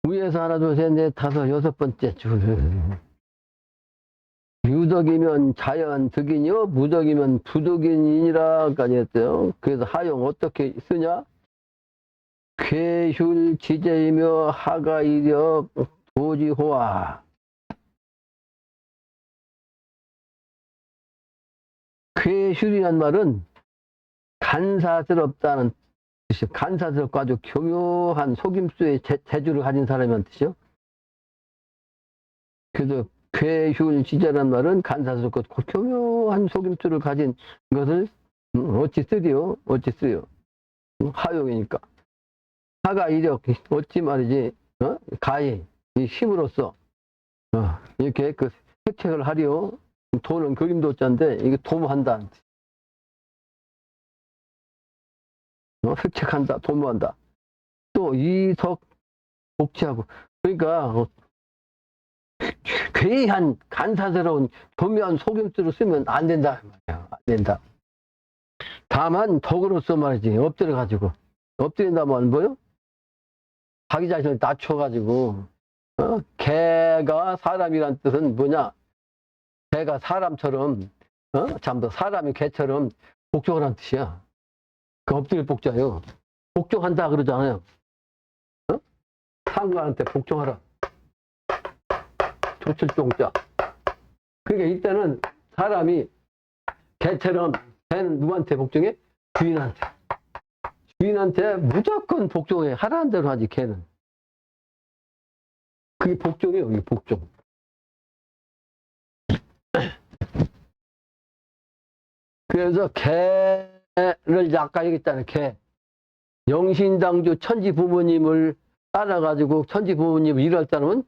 위에서 하나, 둘, 셋, 넷, 다섯, 여섯 번째 줄. 유덕이면 자연 득이요, 무덕이면 부덕인이라까지 했어요. 그래서 하용 어떻게 쓰냐? 쾌휼 지제이며 하가이력 도지호화. 쾌휼이란 말은 간사스럽다는 뜻이요. 간사스럽고 아주 교묘한 속임수의 재주를 가진 사람이란 뜻이요. 그래서 쾌휼 지제란 말은 간사스럽고 교묘한 속임수를 가진 것을 어찌 쓰리요? 어찌 쓰리요? 하용이니까. 하가 이력, 어찌 말이지, 가히, 이 힘으로써, 이렇게 그 획책을 하리요. 도는 그림도자인데, 이게 도모한다. 획책한다, 도모한다. 또, 이석, 복지하고. 그러니까, 괴이한, 간사스러운, 교묘한 속임수를 쓰면 안 된다. 안 된다. 다만, 덕으로서 말이지, 엎드려가지고. 엎드린다면 뭐요? 자기 자신을 낮춰가지고, 개가 사람이란 뜻은 뭐냐? 개가 사람처럼, 참더 사람이 개처럼 복종을 하는 뜻이야. 그 엎드릴 복자요. 복종한다 그러잖아요. 상관한테 복종하라. 조출종자. 그러니까 이때는 사람이 개처럼, 개는 누구한테 복종해? 주인한테. 주인한테 무조건 복종해. 하라는 대로 하지, 개는. 그게 복종이에요, 이게 복종. 그래서 개를 아까 얘기했잖아요, 개. 영신당주 천지 부모님을 따라가지고 천지 부모님을 일할 사람은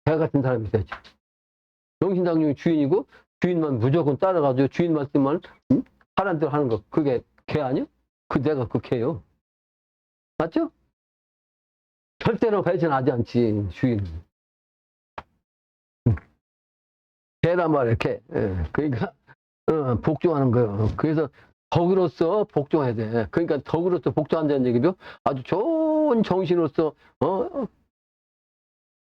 개 같은 사람이 돼야지. 영신당주 주인이고 주인만 무조건 따라가지고 주인 말씀만 하라는 대로 하는 거. 그게 개 아니요? 그 내가 그 개요. 맞죠? 절대로 배신하지 않지, 주인. 개란 말이야, 개. 그러니까, 복종하는 거예요. 그래서 덕으로서 복종해야 돼. 그러니까 덕으로서 복종한다는 얘기죠. 아주 좋은 정신으로서,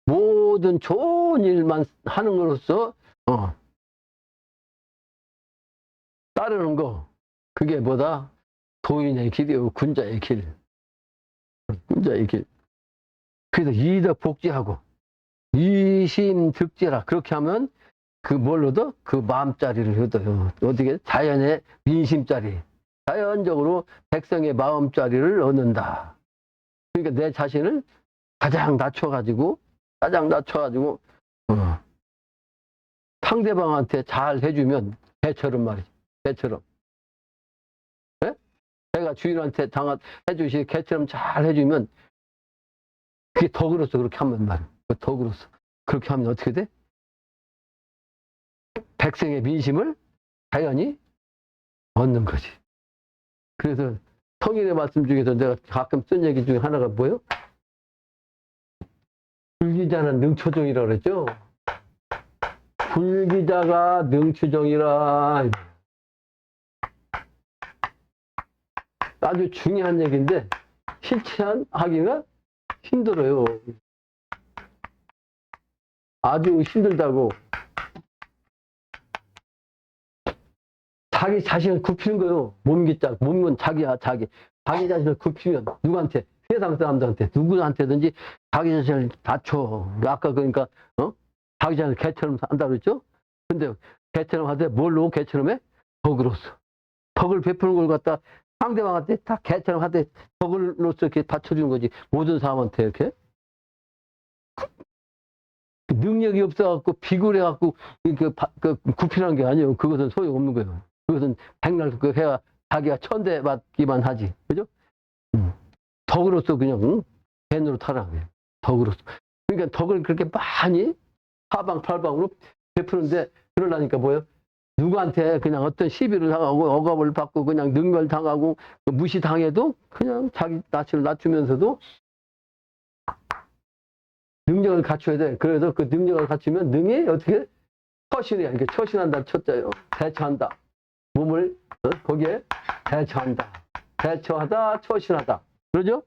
모든 좋은 일만 하는 것으로서, 따르는 거. 그게 뭐다? 도인의 길이요. 군자의 길. 군자의 길. 그래서 이덕 복지하고, 이심득지라. 그렇게 하면, 그 뭘 얻어? 그 마음자리를 얻어요. 어떻게? 자연의 민심자리. 자연적으로 백성의 마음자리를 얻는다. 그러니까 내 자신을 가장 낮춰가지고, 상대방한테 잘 해주면, 개처럼 말이지. 개처럼. 네? 내가 주인한테 해주시 개처럼 잘 해주면, 그게 덕으로서 그렇게 하면 말이야. 그 덕으로서. 그렇게 하면 어떻게 돼? 백성의 민심을 자연히 얻는 거지. 그래서 성인의 말씀 중에서 내가 가끔 쓴 얘기 중에 하나가 뭐예요? 불기자는 능초정이라고 그랬죠? 불기자가 능초정이라. 아주 중요한 얘기인데 실천하기가 힘들어요. 아주 힘들다고. 자기 자신을 굽히는 거예요. 몸은 자기야, 자기. 자기 자신을 굽히면, 누구한테? 세상 사람들한테, 누구한테든지 자기 자신을 낮춰. 아까 그러니까, 자기 자신을 개처럼 한다고 그랬죠? 근데 개처럼 하되 뭘로 개처럼 해? 덕으로서. 덕을 베푸는 걸 갖다 상대방한테 다 개처럼 하되 덕으로서 이렇게 받쳐주는 거지. 모든 사람한테 이렇게. 능력이 없어갖고 비굴해갖고 굽히라는 게 아니에요. 그것은 소용없는 거예요. 그것은 백날 해야 자기가 천대 받기만 하지. 그죠? 덕으로서 그냥, 밴으로 타라. 덕으로서. 그러니까 덕을 그렇게 많이 사방팔방으로 베푸는데, 그러려니까 뭐예요? 누구한테 그냥 어떤 시비를 당하고 억압을 받고 그냥 능멸당하고 무시당해도 그냥 자기 낯을 낮추면서도 능력을 갖춰야 돼. 그래서 그 능력을 갖추면 능이 어떻게? 처신이야. 이렇게 처신한다, 첫자요. 대처한다. 몸을 거기에 대처한다. 대처하다, 처신하다. 그러죠?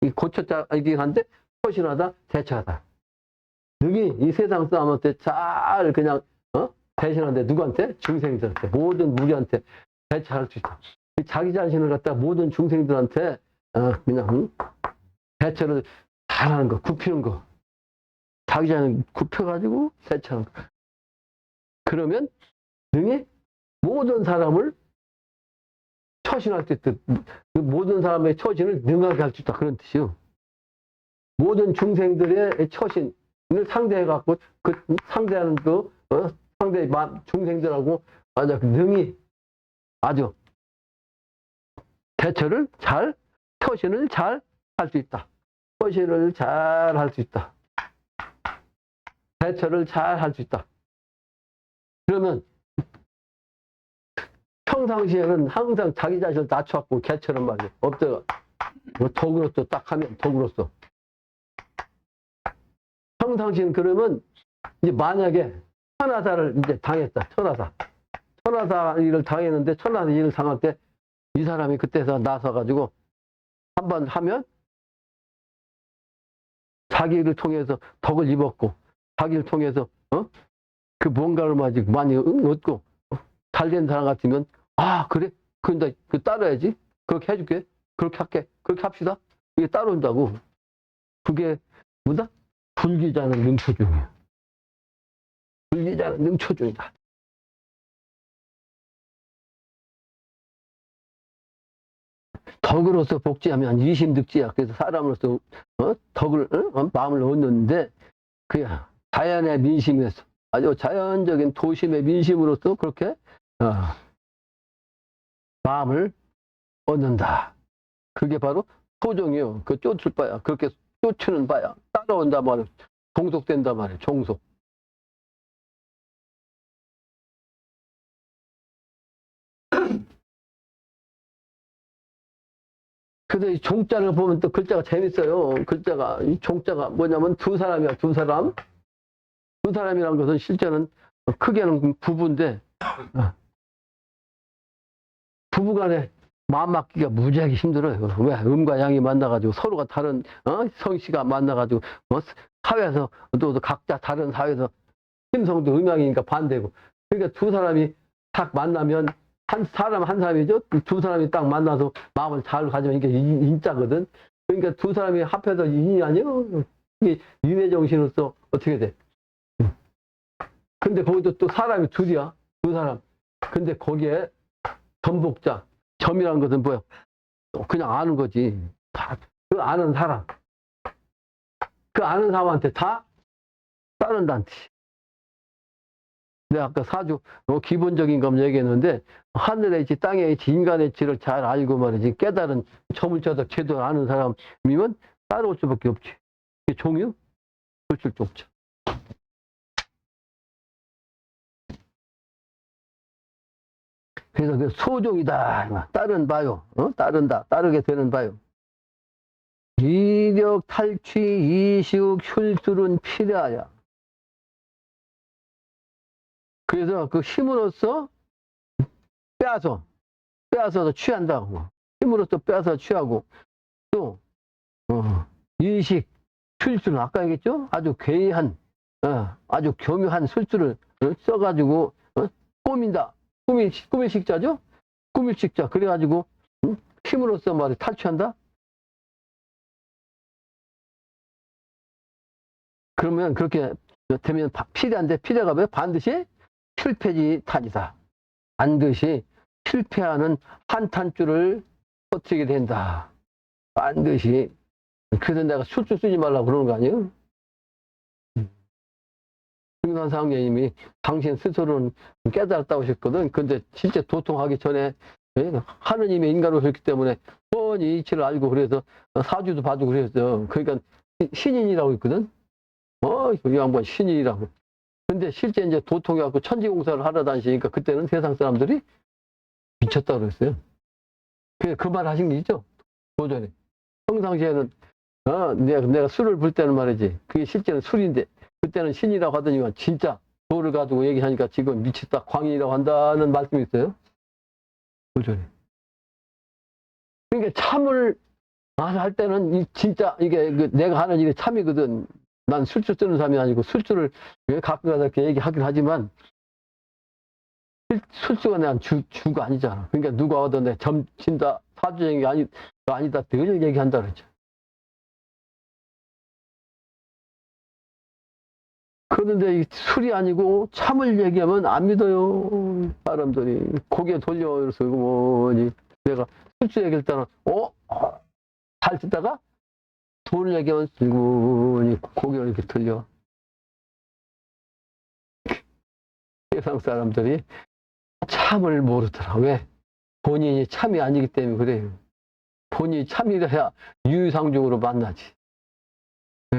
이 고쳐자 얘기를 하는데 처신하다, 대처하다. 능히 이 세상 사람한테 잘 그냥 대신하는데 누구한테? 중생들한테, 모든 무리한테 대처할 수 있다. 자기 자신을 갖다 모든 중생들한테 그냥 대처를 잘하는 거, 굽히는 거. 자기 자신을 굽혀가지고 대처하는 거. 그러면 능히 모든 사람을 처신할 수 있다. 그 모든 사람의 처신을 능하게 할 수 있다. 그런 뜻이요. 모든 중생들의 처신을 상대해갖고 그 상대하는 상대 중생들하고 아주 능히 아주 대처를 잘, 처신을 잘 할 수 있다. 처신을 잘 할 수 있다. 대처를 잘 할 수 있다. 그러면 평상시에는 항상 자기 자신을 낮춰갖고 개처럼 말이야. 없다가 뭐 덕으로서 딱 하면 덕으로서. 평상시는 그러면 이제 만약에 천하사를 이제 당했다. 천하사 일을 당했는데 천하사 일을 당할 때 이 사람이 그때서 나서가지고 한번 하면 자기를 통해서 덕을 입었고 자기를 통해서 그 뭔가를 많이 얻고 잘 된 사람 같으면 그래? 그럼 그 따라야지. 그렇게 해줄게. 그렇게 할게. 그렇게 합시다. 이게 따라온다고. 그게 뭐다? 불기자는 능초중이야. 불기자는 능초중이다. 덕으로서 복지하면 이심득지야. 그래서 사람으로서 덕을 마음을 얻는데 그야 자연의 민심에서 아주 자연적인 도심의 민심으로서 그렇게 마음을 얻는다. 그게 바로 소종이요. 그 쫓을 바야. 그렇게 쫓는 바야. 따라온다 말이야. 종속된다 말이야. 종속. 그래서 이 종자를 보면 또 글자가 재밌어요. 이 종자가 뭐냐면 두 사람이야. 두 사람. 두 사람이라는 것은 실제는 크게는 부부인데 부부간에 마음 맞기가 무지하게 힘들어요. 왜? 음과 양이 만나가지고 서로가 다른 성씨가 만나가지고 사회에서 또 각자 다른 사회에서 심성도 음양이니까 반대고. 그러니까 두 사람이 딱 만나면 한 사람이죠. 두 사람이 딱 만나서 마음을 잘 가지면 이게 인자거든. 그러니까 두 사람이 합해서 인이 아니에요. 이게 인의 정신으로서 어떻게 돼? 근데 거기도 또 사람이 둘이야. 두 사람. 근데 거기에 전복자, 점이라는 것은 뭐야? 그냥 아는 거지. 그 아는 사람. 그 아는 사람한테 다 따른다는 뜻이. 내가 아까 사주 기본적인 것 얘기했는데 하늘의 이치, 땅의 이치, 인간의 이치를 잘 알고 말이지 깨달은 저물자도 제대로 아는 사람이면 따라올 수밖에 없지. 이게 종유? 불출종자. 그래서 그 소종이다. 따른 바요. 따른다. 따르게 되는 바요. 이력, 탈취, 이식, 혈술은 필요하야. 그래서 그 힘으로써 빼앗아서 취한다고. 힘으로써 빼앗아서 취하고, 또, 이식, 술술은 아까 얘기했죠? 아주 괴이한, 아주 교묘한 술술을 써가지고, 꾸민다. 꾸밀 식자죠? 꾸밀 식자. 그래가지고, 힘으로써 말이 탈취한다? 그러면 그렇게 되면 필요한데, 필요가 왜? 반드시 실패지 타지다. 반드시 실패하는 한탄줄을 터뜨리게 된다. 반드시. 그래서 내가 술줄 쓰지 말라고 그러는 거 아니에요? 승산상녀님이 당신 스스로는 깨달았다고 하셨거든. 근데 실제 도통하기 전에 하느님의 인간으로 오셨기 때문에 뻔히 이치를 알고 그래서 사주도 봐주고 그랬어. 그러니까 신인이라고 있거든. 이 양반 신인이라고. 근데 실제 이제 도통해갖고 천지공사를 하러 다니시니까 그때는 세상 사람들이 미쳤다고 그랬어요. 그 말 하신 게 있죠? 도전에. 평상시에는, 내가 술을 불 때는 말이지. 그게 실제는 술인데, 그때는 신이라고 하더니만 진짜 도를 가지고 얘기하니까 지금 미쳤다, 광인이라고 한다는 말씀이 있어요. 도전에. 그러니까 참을 할 때는 진짜 이게 내가 하는 일이 참이거든. 난 술주 쓰는 사람이 아니고 술주를 왜 가끔 가다 이렇게 얘기하긴 하지만 술주가 난 주가 아니잖아. 그러니까 누가 와도 내 점친다 사주행위 아니다 늘 얘기한다 그러죠. 그런데 이 술이 아니고 참을 얘기하면 안 믿어요. 사람들이 고개 돌려 그래서 뭐니 내가 술주 얘기할 때는 잘 듣다가 돈을 얘기하면 슬그니 고개를 이렇게 돌려. 세상 사람들이 참을 모르더라. 왜? 본인이 참이 아니기 때문에 그래요. 본인이 참이라야 유유상종으로 만나지.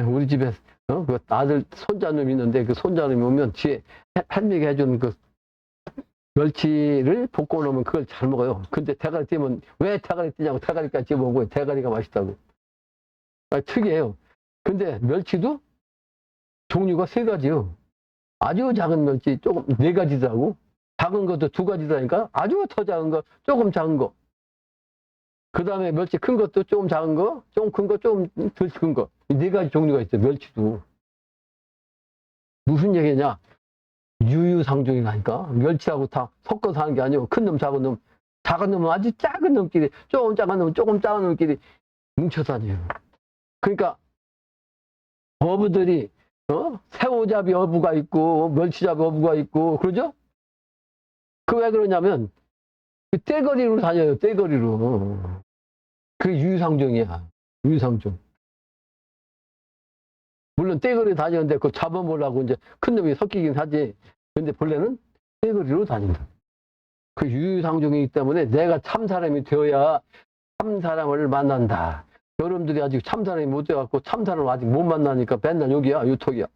우리 집에 그 아들 손자놈이 있는데 그 손자놈이 오면 뒤에 할미가 해준 그 멸치를 볶아 놓으면 그걸 잘 먹어요. 근데 대가리 띄면 왜 대가리 띄냐고 대가리까지 집어먹고 대가리가 맛있다고. 특이해요. 근데 멸치도 종류가 세 가지요. 아주 작은 멸치 조금 네 가지더라고. 작은 것도 두 가지다니까. 아주 더 작은 거, 조금 작은 거. 그 다음에 멸치 큰 것도 조금 작은 거, 조금 큰 거, 조금 덜 큰 거. 이 네 가지 종류가 있어요. 멸치도. 무슨 얘기냐? 유유상종이라니까. 멸치하고 다 섞어서 하는 게 아니고 큰 놈, 작은 놈. 작은 놈은 아주 작은 놈끼리, 조금 작은 놈은 조금 작은 놈끼리 뭉쳐 다녀요. 그러니까 어부들이 새우잡이 어부가 있고 멸치잡이 어부가 있고 그러죠? 그 왜 그러냐면 그 떼거리로 다녀요. 떼거리로. 그게 유유상종이야. 유유상종. 물론 떼거리 다니는데 그걸 잡아보려고 이제 큰 놈이 섞이긴 하지. 근데 본래는 떼거리로 다닌다. 그 유유상종이기 때문에 내가 참 사람이 되어야 참 사람을 만난다. 여러분들이 아직 참 사람이 못 돼갖고 참 사람을 아직 못 만나니까 맨날 여기야, 요톡이야.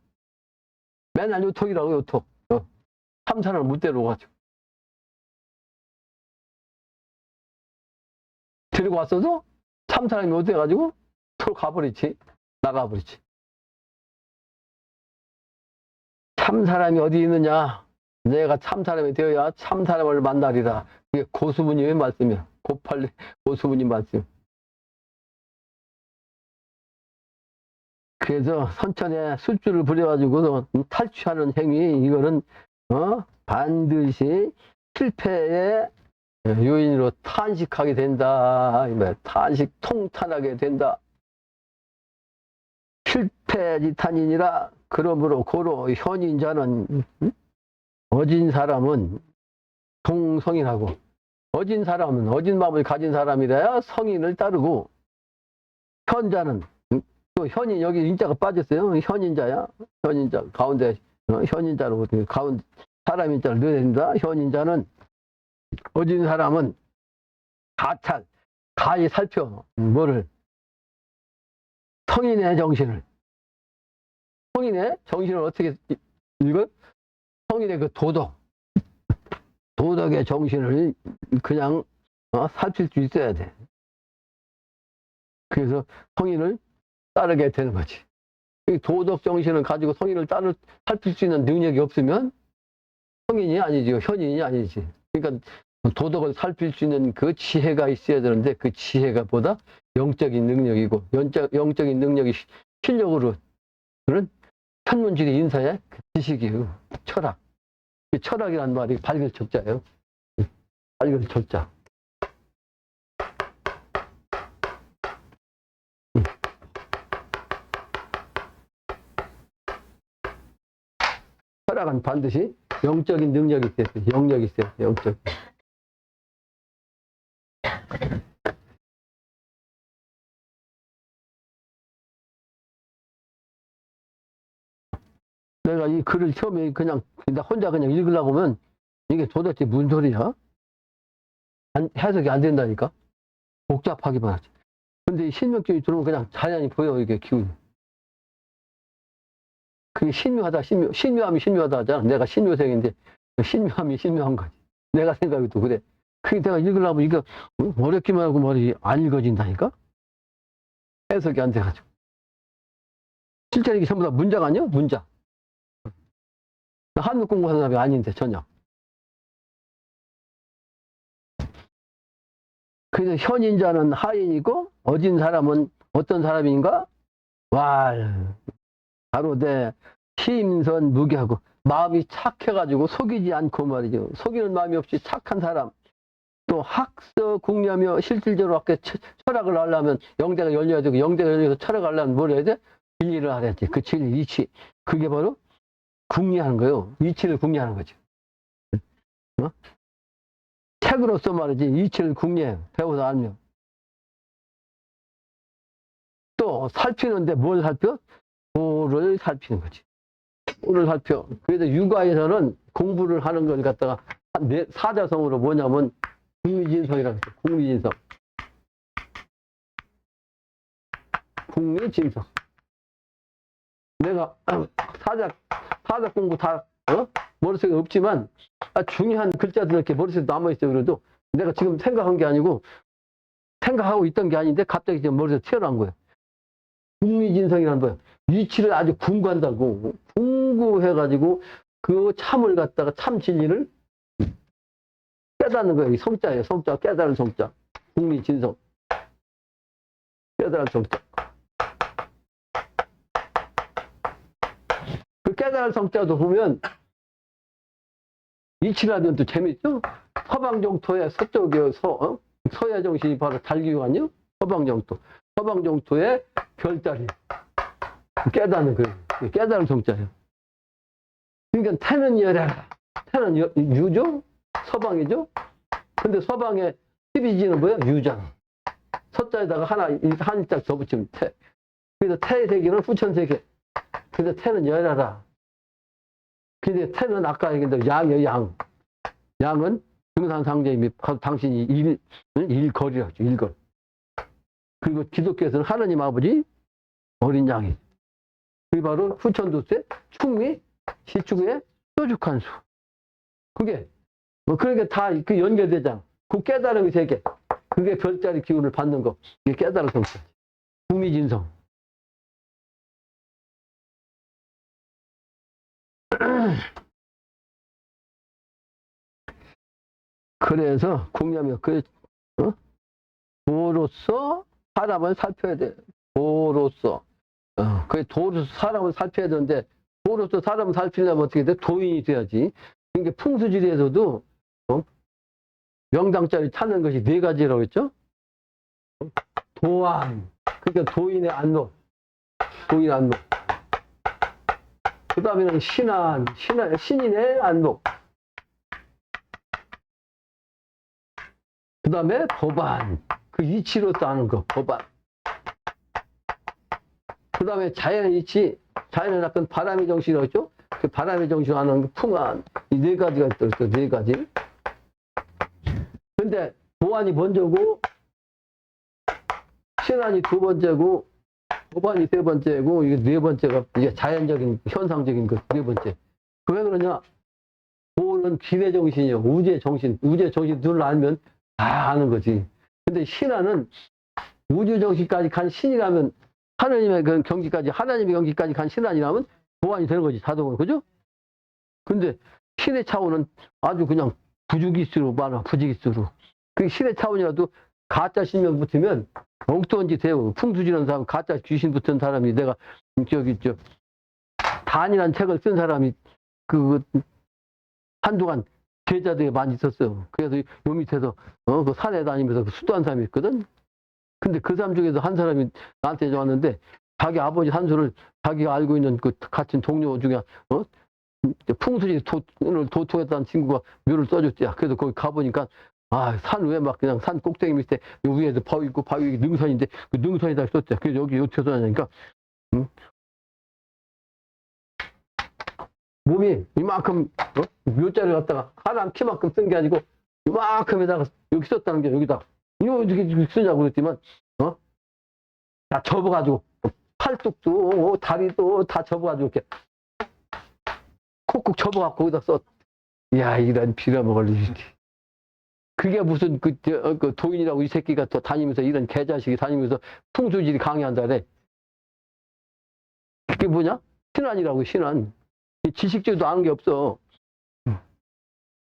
맨날 요톡이라고, 요톡. 참 사람을 못 데려가지고. 데리고 왔어도 참 사람이 못 돼가지고 서로 가버리지. 나가버리지. 참 사람이 어디 있느냐? 내가 참 사람이 되어야 참 사람을 만나리라. 이게 고수부님의 말씀이야. 고수부님 말씀. 그래서 선천에 술주를 부려가지고 탈취하는 행위, 이거는, 반드시 실패의 요인으로 탄식하게 된다. 탄식 통탄하게 된다. 실패지탄이니라. 그러므로 고로 현인자는 어진 사람은 동성인하고 어진 사람은 어진 마음을 가진 사람이라야 성인을 따르고 현자는 또 현인 여기 인자가 빠졌어요. 현인자야. 현인자 가운데 현인자로 가운데 사람 인자를 넣어야 된다. 현인자는 어진 사람은 가찰 가히 살펴 뭐를 성인의 정신을 어떻게 읽어요? 성인의 그 도덕의 정신을 그냥 살필 수 있어야 돼. 그래서 성인을 따르게 되는 거지. 도덕 정신을 가지고 성인을 살필 수 있는 능력이 없으면 성인이 아니지, 현인이 아니지. 그러니까 도덕을 살필 수 있는 그 지혜가 있어야 되는데 그 지혜가 보다 영적인 능력이고 영적인 능력이 실력으로는 천문지리 인사의 그 지식이에요. 철학. 철학이라는 말이 발길 철자예요. 발길 철자. 철학은 반드시 영적인 능력이 있어야 돼. 영역이 있어야 돼. 영적. 내가 이 글을 처음에 그냥 혼자 그냥 읽으려고 하면 이게 도대체 무슨 소리야? 해석이 안 된다니까? 복잡하기만 하지. 근데 이 신명증이 들어오면 그냥 자연히 보여, 이게 기운이. 그게 신묘하다, 신묘함이 신묘하다 하잖아. 내가 신묘생인데, 신묘함이 신묘한 거지. 내가 생각해도 그래. 그게 내가 읽으려면 이거 어렵기만 하고 말이 안 읽어진다니까? 해석이 안 돼가지고. 실제로 이게 전부 다 문장 아니야? 문장. 한국 공부하는 사람이 아닌데, 전혀. 그래서 현인자는 하인이고 어진 사람은 어떤 사람인가? 왈 바로 내 시임선 무기하고 마음이 착해가지고 속이지 않고 말이죠. 속이는 마음이 없이 착한 사람. 또 학서 궁리하며 실질적으로 아까 철학을 하려면 영대가 열려야 되고 영대가 열려서 철학을 하려면 뭘 해야 돼? 진리를 알아야지. 그 진리, 이치. 그게 바로 궁리하는 거예요. 이치를 궁리하는 거죠. 어? 책으로서 말이지 이치를 궁리해요. 배워서 알면. 또 살피는데 뭘 살펴? 도를 살피는 거지. 도를 살펴. 그래서 육아에서는 공부를 하는 걸 갖다가 사자성어로 뭐냐면 국리진성이라고 했어. 국리진성. 국리진성. 내가 사자 공부 다 머릿속에 없지만 중요한 글자들 이렇게 머릿속에 남아있어요. 그래도 내가 지금 생각한 게 아니고 생각하고 있던 게 아닌데 갑자기 지금 머릿속에 튀어나온 거예요. 국리진성이라는 거예요. 위치를 아주 궁구한다고. 궁구해가지고 그 참을 갖다가 참 진리를 깨닫는 거예요. 이 성자예요. 성자, 깨달은 성자. 국리진성. 깨달은 성자. 그 깨달은 성자도 보면 이치라는 또 재밌죠? 서방정토의 서쪽에 서야 정신이 바로 달기고 아니요? 서방정토. 서방정토의 별자리. 깨닫는 거예요. 깨달은 성자예요. 그러니까 태는 열애라. 태는 유죠? 서방이죠? 근데 서방의 12지는 뭐야? 유잖아. 서자에다가 한자 더 붙이면 태. 그래서 태의 세계는 후천세계. 그래서 태는 열애라. 근데 태는 아까 얘기했던 양이에요, 양. 양은 등산상제임이 당신이 일걸이라죠, 일걸. 그리고 기독교에서는 하나님 아버지 어린 양이. 그게 바로 후천도세 충미 시축의 뾰족한 수. 그게 그러니까 다 그 연결되잖아. 그 깨달음의 세계. 그게 별자리 기운을 받는 거. 이게 깨달음 성자. 국리진성. 그래서 궁리하며 도로서 사람을 살펴야 돼. 도로서. 그 도로서 사람을 살펴야 되는데 도로서 사람을 살피려면 어떻게 돼? 도인이 돼야지. 그러니까 풍수지리에서도 명당자를 찾는 것이 네 가지라고 했죠? 도안. 그러니까 도인의 안로. 도인의 안로. 그 다음에는 신인의 안로. 그 다음에 법안. 그 이치로서 아는 거, 법안. 그 다음에 자연의 이치. 자연은 약간 바람의 정신이라고 했죠? 그 바람의 정신 아는 거, 풍안. 이 네 가지가 있어요, 네 가지. 근데 도안이 먼저고, 신안이 두 번째고, 법안이 세 번째고, 이게 네 번째가 이게 자연적인, 현상적인 그 네 번째. 왜 그러냐? 도는 기내 정신이요. 우주의 정신. 우주의 정신 둘을 알면 다 아는 거지. 근데 신안은 우주 정신까지 간 신이라면 하나님의 그 경지까지, 하나님의 경지까지 간 신안이라면 도안이 되는 거지, 자동으로. 그죠? 근데 신의 차원은 아주 그냥 부주기수로 많아, 부주기수로. 그 신의 차원이라도 가짜 신명 붙으면 엉뚱한 짓 해요. 풍수지라는 사람, 가짜 귀신 붙은 사람이 내가 단이라는 책을 쓴 사람이 한동안 계좌들이 많이 있었어요. 그래서 요 밑에서 그 산에 다니면서 그 수도한 사람이 있거든. 근데 그 사람 중에서 한 사람이 나한테 왔는데 자기 아버지 한수를 자기가 알고 있는 그 같은 동료 중에 풍수지 돈을 도통했다는 친구가 묘를 써줬대요. 그래서 거기 가보니까 산 위에 막 그냥 산 꼭대기 밑에 요 위에도 바위 있고 바위 능선인데 그 능선에다 썼대. 그래서 여기 어떻게 써냐니까 몸이 이만큼 묘자를 갖다가 사람 키만큼 쓴 게 아니고 이만큼에다가 여기 썼다는 게 여기다 이거 어떻게 쓰냐고 그랬더만 다 접어가지고 팔뚝도 다리도 다 접어가지고 이렇게 콕콕 접어갖고 거기다 썼. 이야 이런 빌어먹을 일이. 그게 무슨 그 도인이라고 이 새끼가 또 다니면서 이런 개자식이 다니면서 풍수질이 강의한다래. 그게 뭐냐? 신안이라고 신안. 지식적도 아는 게 없어.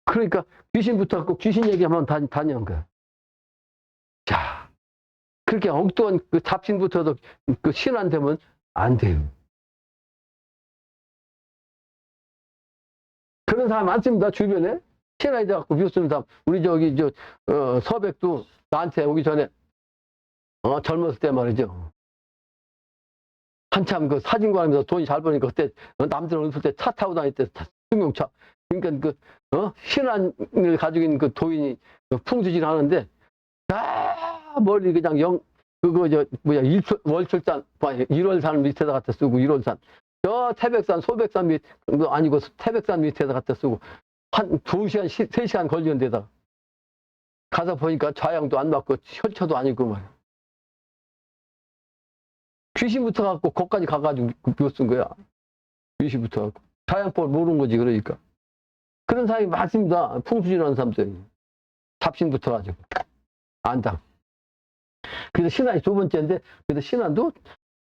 그러니까 귀신 붙어갖고 귀신 얘기하면 다니는 거야. 그렇게 엉뚱한 그 잡신부터도 그 신안 되면 안 돼요. 그런 사람 많습니다, 주변에. 신안이 돼갖고 비웃쓰는 사람. 우리 서백도 나한테 오기 전에, 젊었을 때 말이죠. 한참 그 사진관에서 돈이 잘 버니까 그때 남들 어렸을 때 차 타고 다닐 때 승용차. 그러니까 신안을 가지고 있는 그 도인이 풍수질 하는데, 멀리 그냥 월출산, 1월산 밑에다 갖다 쓰고, 1월산. 저 태백산, 소백산 아니고 태백산 밑에다 갖다 쓰고, 한 2시간, 3시간 걸리는 데다가. 가서 보니까 좌양도 안 맞고, 혈처도 아니고 말이야. 귀신부터 갖고, 거기까지 가가지고 묘 쓴 거야. 귀신부터 갖고. 좌양법을 모르는 거지, 그러니까. 그런 사람이 많습니다. 풍수질하는 사람들이. 잡신부터 가지고. 안다. 그래서 신안이 두 번째인데, 그래서 신안도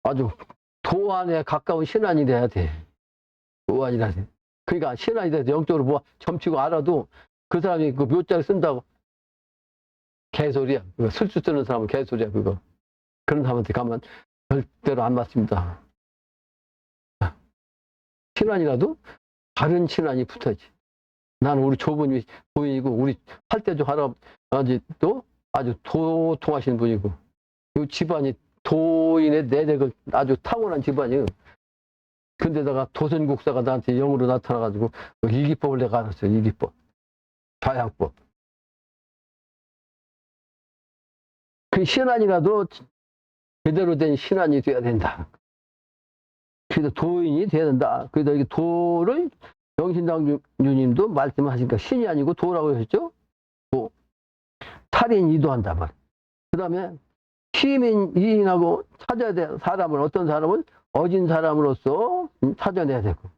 아주 도안에 가까운 신안이 돼야 돼. 도안이라 돼. 그러니까 신안이 돼서 영적으로 뭐 점치고 알아도 그 사람이 그 묘자를 쓴다고 개소리야. 술주 쓰는 사람은 개소리야, 그거. 그런 사람한테 가면 절대로 안 맞습니다. 신안이라도 다른 신안이 붙어야지. 나는 우리 조부님이 도인이고, 우리 할때조 할아버지도 아주 도통하신 분이고, 그 집안이 도인의 내력을 아주 타고난 집안이에요. 근데다가 도선국사가 나한테 영으로 나타나가지고 일기법을 내가 알았어요. 일기법. 좌양법. 그 신안이라도 제대로 된 신안이 돼야 된다. 그래서 도인이 돼야 된다. 그래서 이 도를 영신당주님도 말씀하시니까 신이 아니고 도라고 하셨죠? 도. 탈인 이도한다 말. 그 다음에 시민 이인하고 찾아야 돼. 사람을, 어떤 사람을 어진 사람으로서 찾아내야 되고,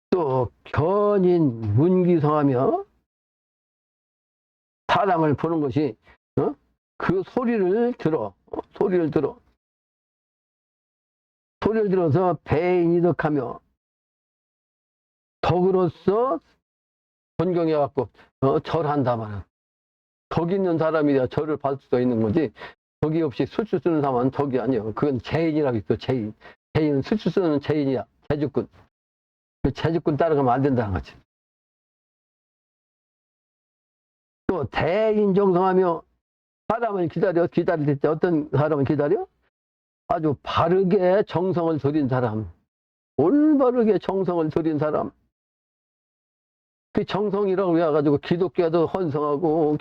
또 견인 문기성하며 사람을 보는 것이 그 소리를 들어. 소리를 들어서 배인이덕하며 덕으로서 존경해갖고 절한다 말이야. 덕 있는 사람이야 절을 받을 수도 있는 거지. 덕이 없이 술주 쓰는 사람은 덕이 아니에요. 그건 죄인이라고 있어. 죄인. 죄인은 술주 쓰는 죄인이야. 재주꾼. 그 재주꾼 따라가면 안 된다는 거지. 또 대인정성하며 사람을 기다릴 때 어떤 사람을 기다려? 아주 바르게 정성을 들인 사람. 올바르게 정성을 들인 사람. 그 정성이라고 해가지고 기독교도 헌성하고,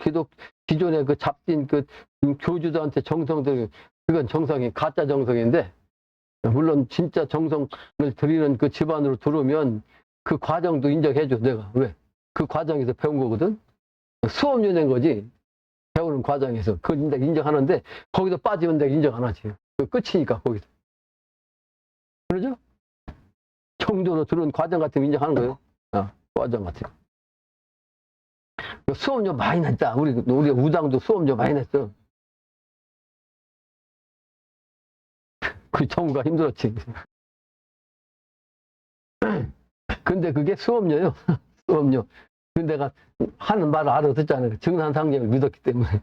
기존에 그 잡진 그 교주들한테 정성들, 그건 정성이 가짜 정성인데, 물론 진짜 정성을 들이는 그 집안으로 들어오면 그 과정도 인정해줘, 내가. 왜? 그 과정에서 배운 거거든? 수업료 낸 거지. 배우는 과정에서. 그걸 내가 인정하는데, 거기서 빠지면 내가 인정 안 하지. 그 끝이니까, 거기서. 그러죠? 정도로 들은 과정 같은 거 인정하는 거예요. 과정 같은 거. 수업료 많이 냈다. 우리 우당도 수업료 많이 냈어. 그 정부가 힘들었지. 근데 그게 수업료요. 수업료. 근데 내가 하는 말을 알아듣잖아요. 증산상념을 믿었기 때문에.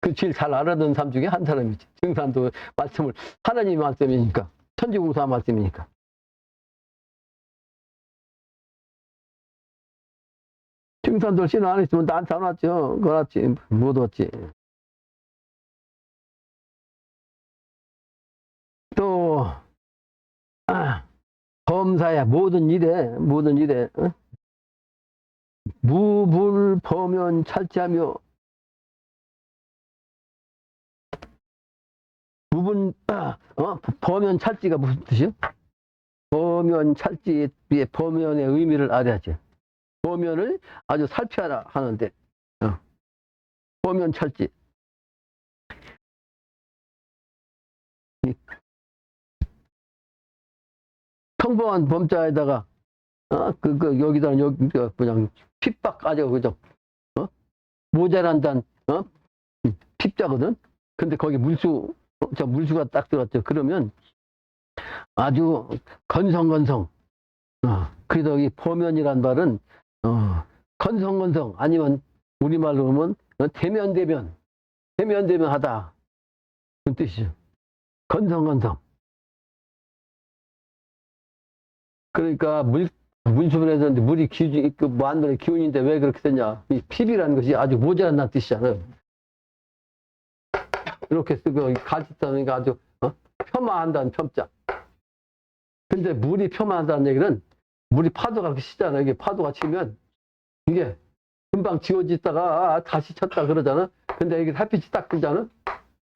그 제일 잘 알아듣는 사람 중에 한 사람이지. 증산도 말씀을, 하나님의 말씀이니까. 천지공사 말씀이니까. 증산도 신호 안 했으면 나한테 안 왔죠. 그렇지. 못 왔지. 또, 범사야. 모든 일에, 무불 범연 찰지하며, 범연 찰지가 무슨 뜻이요? 범연 찰지의 범연의 의미를 알아야지. 범연을 아주 살펴라 하는데, 범연 찰지. 평범한 범자에다가, 여기다, 그냥 핍박하죠, 그죠? 모자란단, 핍자거든? 근데 거기 물수가 딱 들어갔죠. 그러면 아주 건성건성. 그래서 이 범연이란 말은, 건성건성, 아니면 우리말로 하면 대면대면 하다. 그런 뜻이죠. 건성건성. 그러니까 문수를 해서 물이 그 만물의 기운인데 왜 그렇게 썼냐. 이 피비라는 것이 아주 모자란다는 뜻이잖아요. 이렇게 쓰고 같이 쓰니까 아주 폄하한다는 폄자. 근데 물이 폄하한다는 얘기는 물이 파도가 그렇게 치잖아요. 이게 파도가 치면 이게 금방 지워지다가 다시 쳤다 그러잖아. 근데 이게 햇빛이 딱 뜨잖아.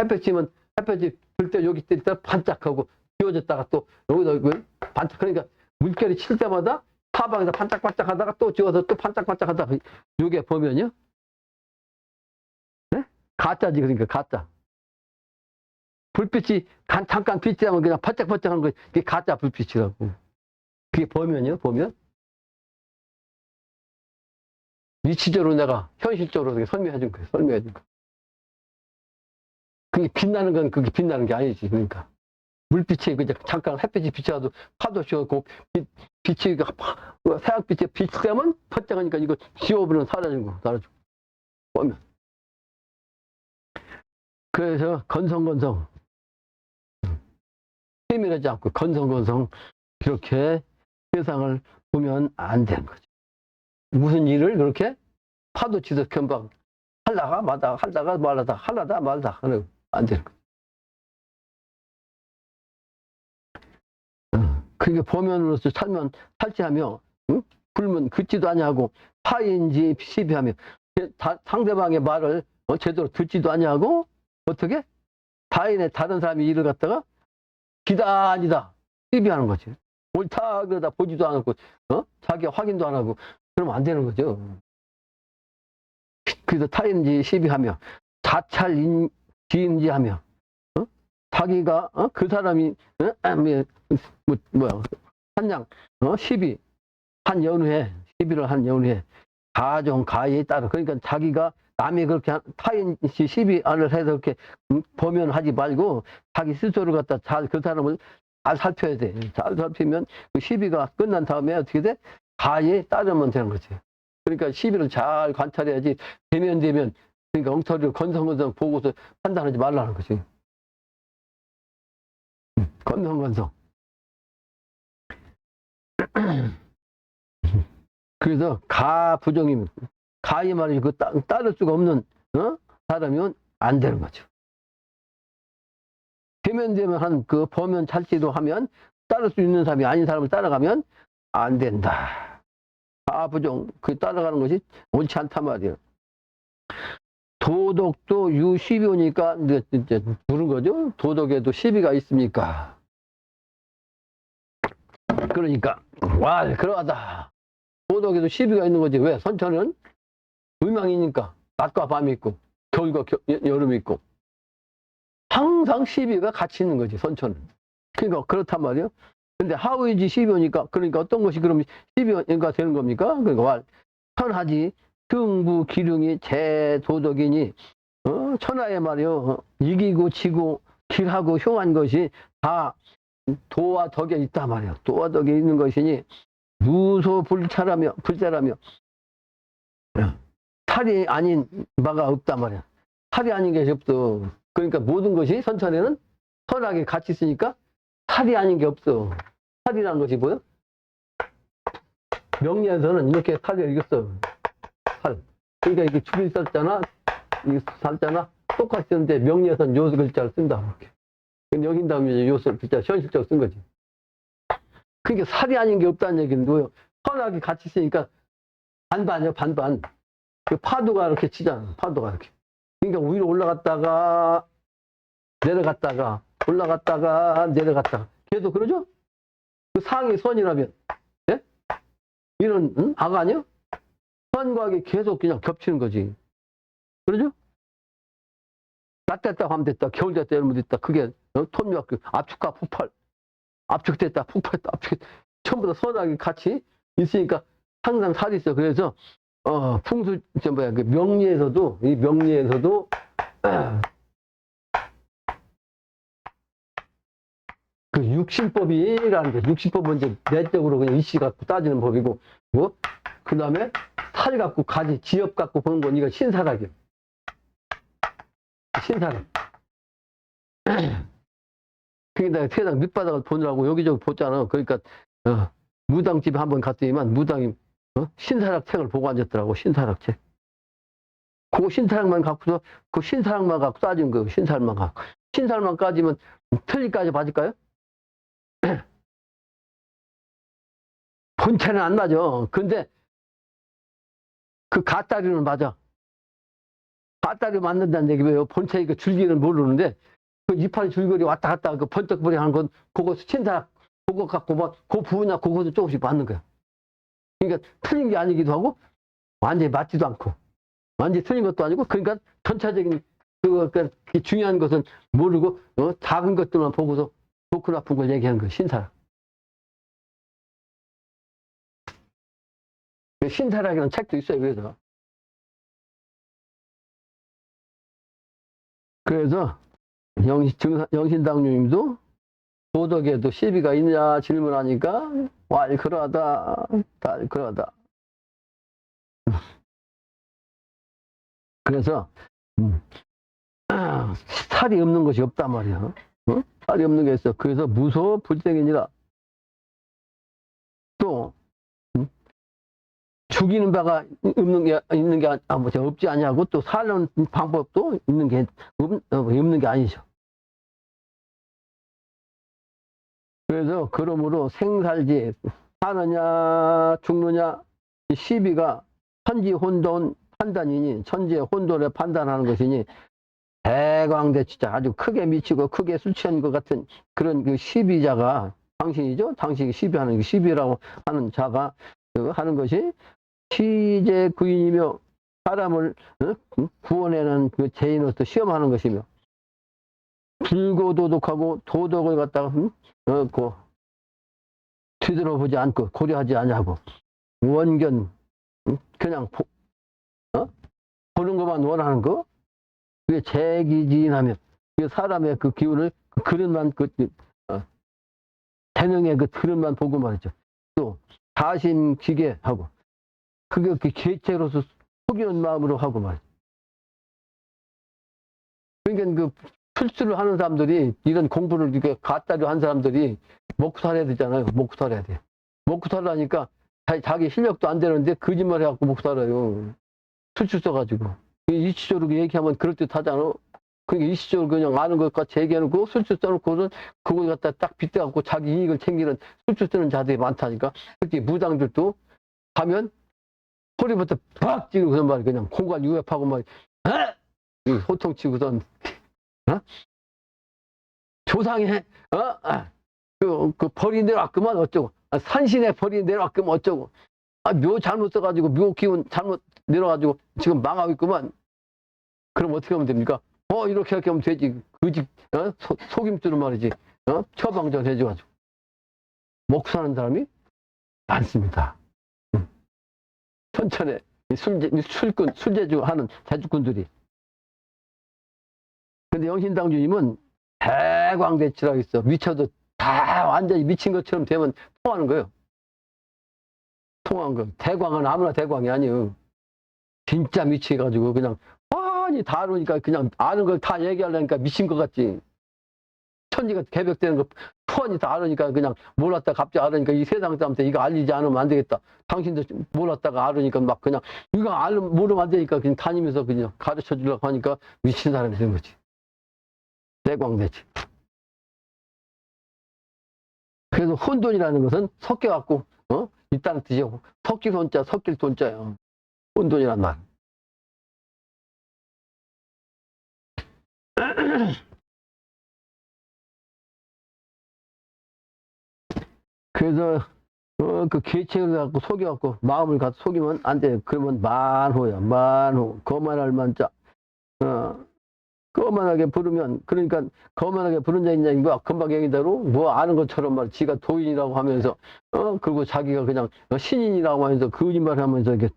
햇빛 치면 햇빛이 들 때 여기 뜰 때 반짝하고 지워졌다가 또 여기다 반짝. 그러니까 물결이 칠 때마다 사방에서 반짝반짝 하다가 또 지워서 또 반짝반짝 하다가 이게 보면요. 네? 가짜지. 그러니까 가짜. 불빛이 잠깐 빛이 나면 그냥 반짝반짝한 거, 그게 가짜 불빛이라고. 그게 보면요, 보면. 위치적으로 내가 현실적으로 설명해 준 거예요, 설명해 준 거. 그게 빛나는 건 그게 빛나는 게 아니지, 그러니까. 물빛이 그냥 잠깐 햇빛이 비쳐도 파도 씌워고 빛이 태양빛에 빛이 되면 반짝하니까 이거 지워버리면 사라진 거, 사라지고. 보면. 그래서 건성건성. 세밀하지 않고 건성건성 그렇게 세상을 보면 안 되는 거죠. 무슨 일을 그렇게 파도 치듯 금방 하다가 마다 하다가 말하다 하다 말다 하는 안 되는 거죠. 그러니까 보면으로서 살면 탈지하며 굶으면 긋지도 아니하고 파인지 시비하며 상대방의 말을 제대로 듣지도 아니하고 어떻게 타인의 다른 사람이 일을 갖다가 기다 아니다 시비하는 거지. 옳다 그러다 보지도 않고 자기가 확인도 안 하고 그러면 안 되는 거죠. 그래서 타인지 시비하며 자찰지인지하며 자기가 그 사람이 한양 시비 한 연후에 시비를 한 연후에 가정 가해에 따라 그러니까 자기가 남이 그렇게 타인시 시비를 해서 그렇게 범연하지 말고 자기 스스로 갖다 잘 그 사람을 잘 살펴야 돼. 잘 살피면 그 시비가 끝난 다음에 어떻게 돼? 가해에 따르면 되는 거지. 그러니까 시비를 잘 관찰해야지 되면 그러니까 엉터리로 건성건성 보고서 판단하지 말라는 거지. 건성건성. 그래서 가부정이면 가이 말이 그 따를 수가 없는 사람이면 안 되는 거죠. 되면 한 그 범연 찰지도 하면 따를 수 있는 사람이 아닌 사람을 따라가면 안 된다. 가부정 그 따라가는 것이 옳지 않단 말이에요. 도덕도 유시비오니까 이제 물은 거죠. 도덕에도 시비가 있습니까? 그러니까 와 그러하다. 도덕에도 시비가 있는 거지. 왜? 선천은 음양이니까 낮과 밤이 있고 겨울과 여름이 있고 항상 시비가 같이 있는 거지. 선천은. 그러니까 그렇단 말이에요. 근데 하우이지 시비오니까 그러니까 어떤 것이 그럼 시비가 되는 겁니까? 그러니까 천하지 등부 기륭이 제 도덕이니 천하에 말이요 이기고 지고 길하고 흉한 것이 다 도와 덕에 있다 말이에요. 도와 덕에 있는 것이니 무소 불자라며 탈이 아닌 바가 없다 말이야. 탈이 아닌 것이 없어. 그러니까 모든 것이 선천에는 선하게 같이 있으니까 탈이 아닌 게 없어. 탈이라는 것이 뭐야? 명리에서는 이렇게 탈을 읽었어. 탈. 그러니까 이게 줄이 썼잖아. 이게 살잖아. 똑같이 쓰는데 명리에서는 요 글자를 쓴다. 이렇게. 근데 여긴 다음에 요 글자 현실적으로 쓴 거지. 그러니까 살이 아닌 게 없다는 얘기는 뭐예요? 선하게 같이 있으니까 반반이요, 반반. 그 파도가 이렇게 치잖아. 파도가 이렇게. 그러니까 위로 올라갔다가 내려갔다가 올라갔다가 내려갔다가 계속 그러죠? 그 상이 선이라면 예? 이런 악 아니요? 선과 악이 계속 그냥 겹치는 거지. 그러죠? 낮 됐다 밤 됐다 겨울 됐다 여름 됐다 그게 톤력 압축과 폭발 압축됐다 폭발했다 압축 전부 다 선악이 같이 있으니까 항상 살이 있어. 그래서 풍수 뭐야 그 명리에서도 이 명리에서도 그 육신법이라는 게 육신법은 이제 내적으로 그냥 이씨 갖고 따지는 법이고 그 다음에 살 갖고 가지 지엽 갖고 보는 건 이거 신사락이야. 신사락. 그러니까 세상 밑바닥을 보느라고 여기저기 보잖아. 그러니까 무당집에 한번 갔더니만 무당이 신사락 책을 보고 앉았더라고. 신사락 책. 그 신사락만 갖고서 그 신사락만 갖고 따진 거예요. 신사락만 갖고. 신사락만 까지면 틀리까지 맞을까요? 본체는 안 맞아. 근데 그 가따리는 맞아. 가따리 맞는다는 얘기예요. 본체 그 줄기는 모르는데 그 이파리 줄거리 왔다 갔다 그 번쩍거리 하는 건 그거 신사락 그거 갖고 그 부분이나 그것도 조금씩 맞는 거야. 그러니까 틀린 게 아니기도 하고 완전히 맞지도 않고 완전히 틀린 것도 아니고 그러니까 전체적인 그 중요한 것은 모르고 작은 것들만 보고서 좋고 나쁜 걸 얘기하는 거야. 신사락. 신사락이라는 책도 있어요. 그래서 영신당주님도 도덕에도 시비가 있냐 질문하니까 와 그러하다 그러하다. 그래서 살이 없는 것이 없단 말이야. 살이 없는 게 있어. 그래서 무소 불생이니라. 또 죽이는 바가 있는 게 없지 않냐고 또 사는 방법도 있는 게 없는 게 아니죠. 그래서 그러므로 생살지 사느냐 죽느냐 시비가 천지혼돈 판단이니 천지의 혼돈을 판단하는 것이니 대광대치자 아주 크게 미치고 크게 술 취한 것 같은 그런 그 시비자가 당신이죠. 당신이 시비하는 시비라고 하는 자가 하는 것이 시제 구인이며 사람을 구원해내는 그 죄인으로서 시험하는 것이며 불고도덕하고 도덕을 갖다가 뒤돌아보지 않고 고려하지 않냐고 원견 그냥 보는 것만 원하는 거 그게 재기진하면 사람의 그 기운을 그 그릇만 재능의 그 그릇만 보고 말이죠. 또 사심기계하고 그게 그 계체로서 속이는 마음으로 하고 말이죠. 그러니까 그 출수를 하는 사람들이 이런 공부를 이렇게 갖다리 한 사람들이 먹고 살아야 되잖아요. 먹고 살아야 돼. 먹고 살라니까 자기 실력도 안 되는데 거짓말 해갖고 먹고 살아요. 출수 써가지고. 일시적으로 얘기하면 그럴듯하잖아. 그러니까 일시적으로 그냥 아는 것 같이 얘기해놓고 술주 써놓고는 그걸 갖다 딱 빗대갖고 자기 이익을 챙기는 술주 쓰는 자들이 많다니까. 특히 무당들도 가면 소리부터 팍 찌르고선 말이야. 그냥 공간 유협하고 막 호통치고선 조상에 그 벌이 내려왔구만 어쩌고 산신에 벌이 내려왔구만 어쩌고 묘 잘못 써가지고 묘 기운 잘못 내려가지고 지금 망하고 있구만. 그럼 어떻게 하면 됩니까? 이렇게 하면 되지. 그지 속임수로 말이지. 처방전 해줘가지고 먹고 사는 사람이 많습니다. 천천에 술제주 하는 제주꾼들이. 근데 영신당주님은 대광대치라고 있어. 미쳐도 다 완전히 미친 것처럼 되면 통하는 거예요. 통한 거. 대광은 아무나 대광이 아니에요. 진짜 미치가지고 그냥 뻔히 다 아니까 그냥 아는 걸 다 얘기하려니까 미친 것 같지. 천지가 개벽되는 거 뻔히 다 알으니까 그냥 몰랐다 갑자기 알으니까 이 세상 사람한테 이거 알리지 않으면 안 되겠다. 당신도 몰랐다가 알으니까 막 그냥 이거 모르면 안 되니까 그냥 다니면서 그냥 가르쳐 주려고 하니까 미친 사람이 된 거지. 대광대치. 그래서 혼돈이라는 것은 섞여갖고 있다는 뜻이고 섞일 혼자 섞일 돈자예요. 혼돈이란 말. 그래서 그 계책을 갖고 속여갖고 마음을 갖고 속이면 안 돼. 그러면 만호야. 만호. 거만할 만자. 거만하게 부르면 그러니까 거만하게 부른 자 있냐 이거 금방 얘기대로 뭐 아는 것처럼 말 지가 도인이라고 하면서 그리고 자기가 그냥 신인이라고 하면서 거짓말 하면서 이렇게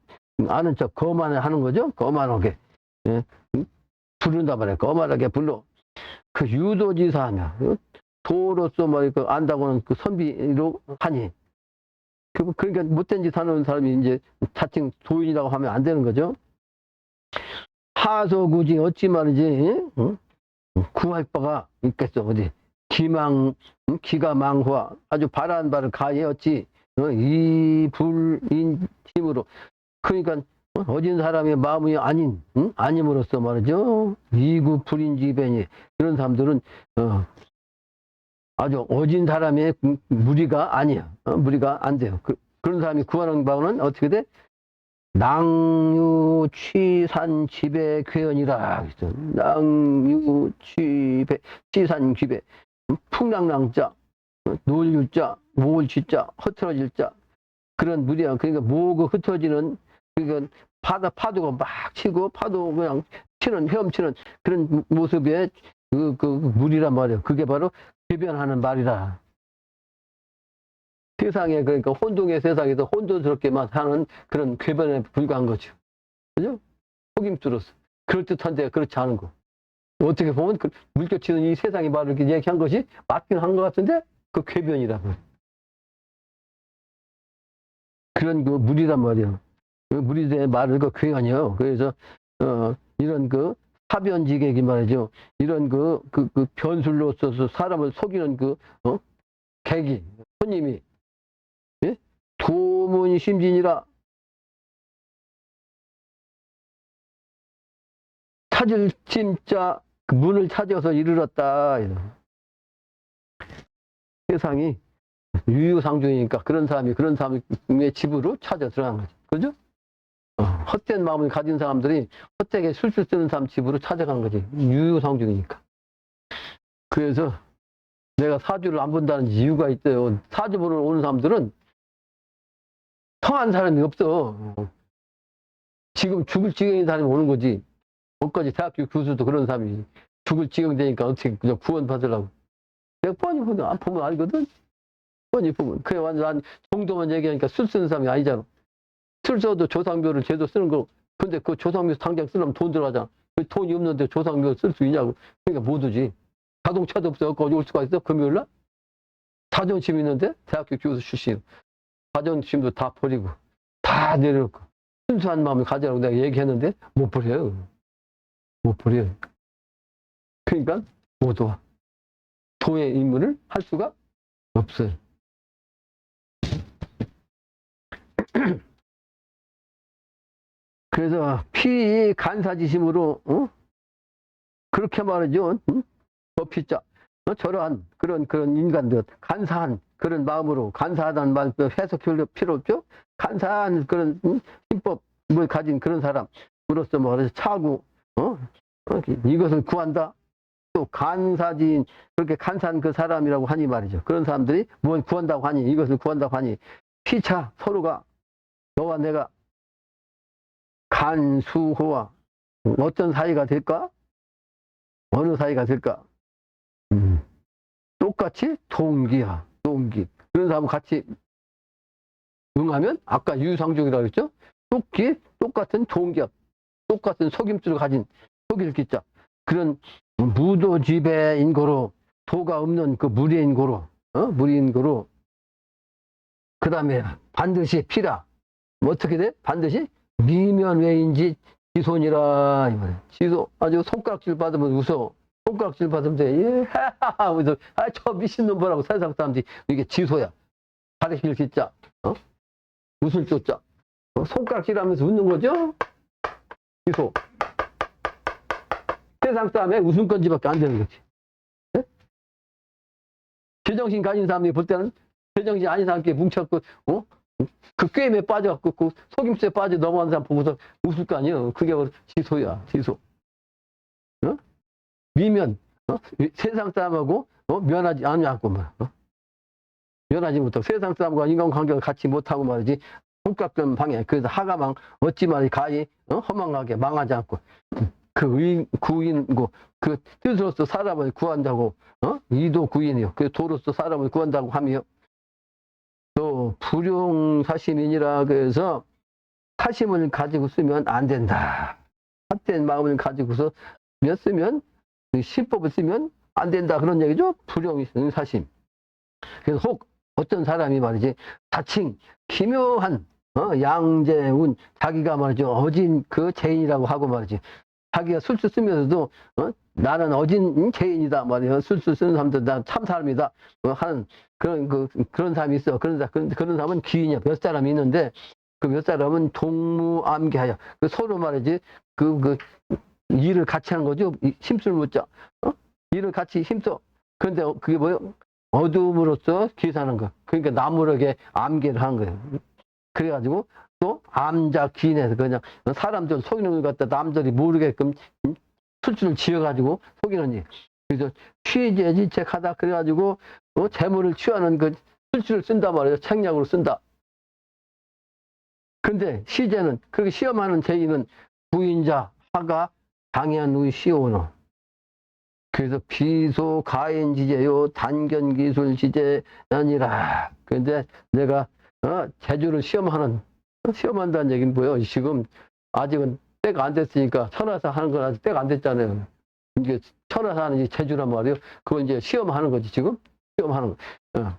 아는 척 거만해 하는 거죠. 거만하게 부른다 말이야. 거만하게 불러. 그 유도지사 하냐. 도로서 뭐 안다고는 그 선비로 하니. 그러니까 못된 짓 하는 사람이 이제 자칭 도인이라고 하면 안 되는 거죠. 하소구지 어찌 말이지. 구할 바가 있겠어. 어디 기가 망화 아주 바란 바를 가해었지. 이 불인심으로 그러니까 어진 사람의 마음이 아닌 아님으로써 말이죠. 이구 불인지변이 이런 사람들은 아주 어진 사람의 무리가 아니야. 무리가 안 돼요. 그런 사람이 구하는 바는 어떻게 돼? 낭유 취산 지배 괴연이라. 낭유 취산 지배 풍랑랑자 놀유자 모을쥐자 흩어질 자 그런 무리야. 그러니까 모으고 흩어지는 그러니까 파도가 막 치고 파도 그냥 헤엄치는 그런 모습의 그 무리란 말이에요. 그게 바로 궤변하는 말이라. 세상에 그러니까 혼동의 세상에서 혼돈스럽게만 사는 그런 궤변에 불과한 거죠. 그죠? 속임수로서 그럴듯한데 그렇지 않은 거. 어떻게 보면 그 물결치는 이 세상의 말을 이렇게 얘기한 것이 맞긴 한 것 같은데 그 궤변이라고. 그런 그 무리란 말이에요. 그 무리의 말을 그 궤변이요. 그래서 이런 그 사변지객이 말이죠. 이런 그 변술로서 사람을 속이는 객이 손님이 예? 도문심진이라 찾을 진짜 그 문을 찾아서 이르렀다. 세상이 유유상종이니까 그런 사람의 집으로 찾아 들어간 거지. 그죠? 헛된 마음을 가진 사람들이 헛되게 술술 쓰는 사람 집으로 찾아간 거지. 유유상종이니까. 그래서 내가 사주를 안 본다는 이유가 있어요. 사주 보러 오는 사람들은 성한 사람이 없어. 지금 죽을 지경인 사람이 오는 거지. 뭐까지 대학교 교수도 그런 사람이 죽을 지경 되니까 어떻게 그냥 구원 받으려고. 내가 뻔히 보면 안 보면 알거든. 뻔히 보면. 그래 완전 난 정도만 얘기하니까 술 쓰는 사람이 아니잖아. 술 써도 조상묘를 제도 쓰는 거. 근데 그 조상묘 당장 쓰려면 돈 들어가잖아. 그 돈이 없는데 조상묘 쓸 수 있냐고. 그러니까 못 오지. 자동차도 없어. 어디 올 수가 있어? 금요일날? 자존심 있는데? 대학교 교수 출신. 자존심도 다 버리고. 다 내려놓고. 순수한 마음을 가지라고 내가 얘기했는데 못 버려요. 못 버려요. 그러니까 못 와. 도의 임무를 할 수가 없어요. 그래서 피 간사지심으로 그렇게 말이죠. 피자 저러한 그런 인간들 간사한 그런 마음으로 간사하다는 말 해석할 필요 없죠. 간사한 그런 힘법을 가진 그런 사람으로서 말해서 차고 이것을 구한다. 또 간사진 그렇게 간사한 그 사람이라고 하니 말이죠. 그런 사람들이 뭘 구한다고 하니 이것을 구한다고 하니 피차 서로가 너와 내가 간수호와 어떤 사이가 될까? 어느 사이가 될까? 똑같이 동기야, 동기. 그런 사람 같이 응하면 아까 유상종이라고 했죠? 똑같은 동기야, 똑같은 속임수를 가진 속일 기자. 그런 무도지배인 거로 도가 없는 그 무리인 거로 무리인 거로 그 다음에 반드시 피라. 뭐 어떻게 돼? 반드시 미면외인지 지손이라 이 말이야. 지손 아주 손가락질 받으면 웃어. 손가락질 받으면 돼. 예, 하하하. 저 미친놈 보라고 세상 사람들이 이게 지소야. 가르칠 기자. 웃을 조자. 손가락질하면서 웃는 거죠? 지소. 세상 사람의 웃음건지밖에 안 되는 거지. 네? 제정신 가진 사람이 볼 때는 제정신 아닌 사람께 뭉쳐갖고 그 게임에 빠져갖고 그 속임수에 빠져 넘어가는 사람 보고서 웃을 거 아니에요. 그게 바로 지소야. 지소. 미면 세상 사람하고 면하지 않고 면하지 못하고 세상 사람과 인간관계를 같이 못하고 말이지 손가락질 방해. 그래서 하가망 어찌 말이 가히 허망하게 망하지 않고 그 구인고 그 뜻으로서 사람을 구한다고 이도 구인이요. 그 도로서 사람을 구한다고 하며 또 불용사심이니라. 그래서 사심을 가지고 쓰면 안 된다. 헛된 마음을 가지고서 쓰면 신법을 쓰면 안 된다. 그런 얘기죠. 불용사심. 그래서 혹 어떤 사람이 말이지 자칭 기묘한 양재운 자기가 말이죠 어진 그 죄인이라고 하고 말이지 자기가 술수 쓰면서도 나는 어진 죄인이다 말이야. 술수 쓰는 사람들 나 참 사람이다 하는 그런 사람이 있어. 그런 사람은 귀인이야. 몇 사람이 있는데 그 몇 사람은 동무암기하여 서로 말이지 일을 같이 하는 거죠. 힘쓸 묻자. 일을 같이 힘써. 그런데 그게 뭐예요? 어둠으로써 계산하는 거. 그러니까 나무에게 암기를 하는 거예요. 그래가지고 또 암자 귀인에서 그냥 사람들 속이는 것 같다 남들이 모르게끔 술주를 지어가지고 속이는지. 그래서 취재지책하다 그래가지고 재물을 취하는 그 술주를 쓴단 말이에요. 책략으로 쓴다. 근데 시제는 그렇게 시험하는 죄인은 부인자 화가 당연 의 시오노. 그래서 비소 가인지제요 단견기술지제 아니라. 근데 내가 재주를 시험한다는 얘기는 뭐예요? 지금 아직은 때가 안 됐으니까 천하사 하는 건 아직 때가 안 됐잖아요. 이게 천하사 하는 재주란 말이에요. 그건 이제 시험하는 거지 지금 시험하는 거.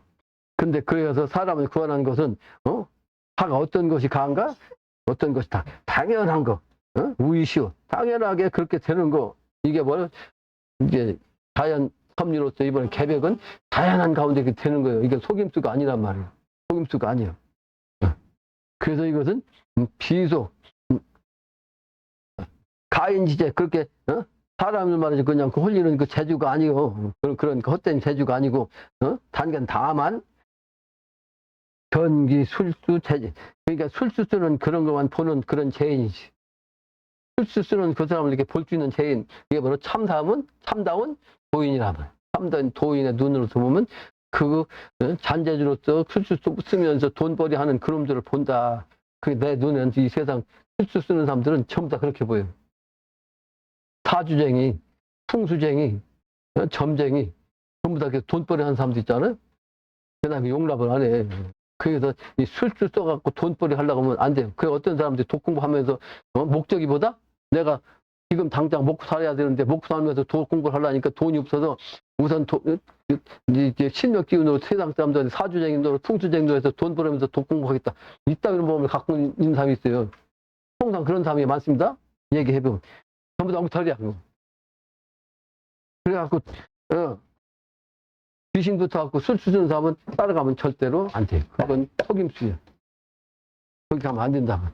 근데 그래서 사람을 구원하는 것은 화가 어떤 것이 강한가? 어떤 것이 당연한 거. 우이시오. 당연하게 그렇게 되는 거. 이게 뭐예요? 이제 자연 섭리로서 이번에 개벽은 다양한 가운데 이렇게 되는 거예요. 이게 속임수가 아니란 말이에요. 속임수가 아니에요. 그래서 이것은 비소 가인지제 그렇게 사람을 말이지 그냥 그 홀리는 그 재주가 아니고 그런 헛된 재주가 아니고 단간 다만 견기 술수 재지. 그러니까 술수 쓰는 그런 것만 보는 그런 죄인이지. 술수 쓰는 그 사람을 이렇게 볼 수 있는 죄인. 이게 바로 참다운 도인이라면. 참다운 도인의 눈으로서 보면 잔재주로서 술수 쓰면서 돈벌이 하는 그놈들을 본다. 그게 내 눈에는 이 세상 술수 쓰는 사람들은 전부 다 그렇게 보여요. 사주쟁이, 풍수쟁이, 점쟁이, 전부 다 돈벌이 하는 사람도 있잖아요. 그 다음에 용납을 안 해. 그래서 이 술주 써갖고 돈벌이 하려고 하면 안 돼요. 그 어떤 사람들이 독공부하면서 목적이 보다 내가 지금 당장 먹고 살아야 되는데 먹고 살면서 독공부를 하려니까 돈이 없어서 우선 이제 신력 기운으로 세상 사람들 사주쟁이로 풍수쟁이로 해서 돈 벌면서 독공부하겠다. 이따위로 몸을 갖고 있는 사람이 있어요. 통상 그런 사람이 많습니다. 얘기해보면. 전부 다 엉터리야. 그래갖고 귀신부터 갖고 술 쓰는 사람은 따라가면 절대로 안 돼요. 그건 속임수예요. 그렇게 하면 안 된다.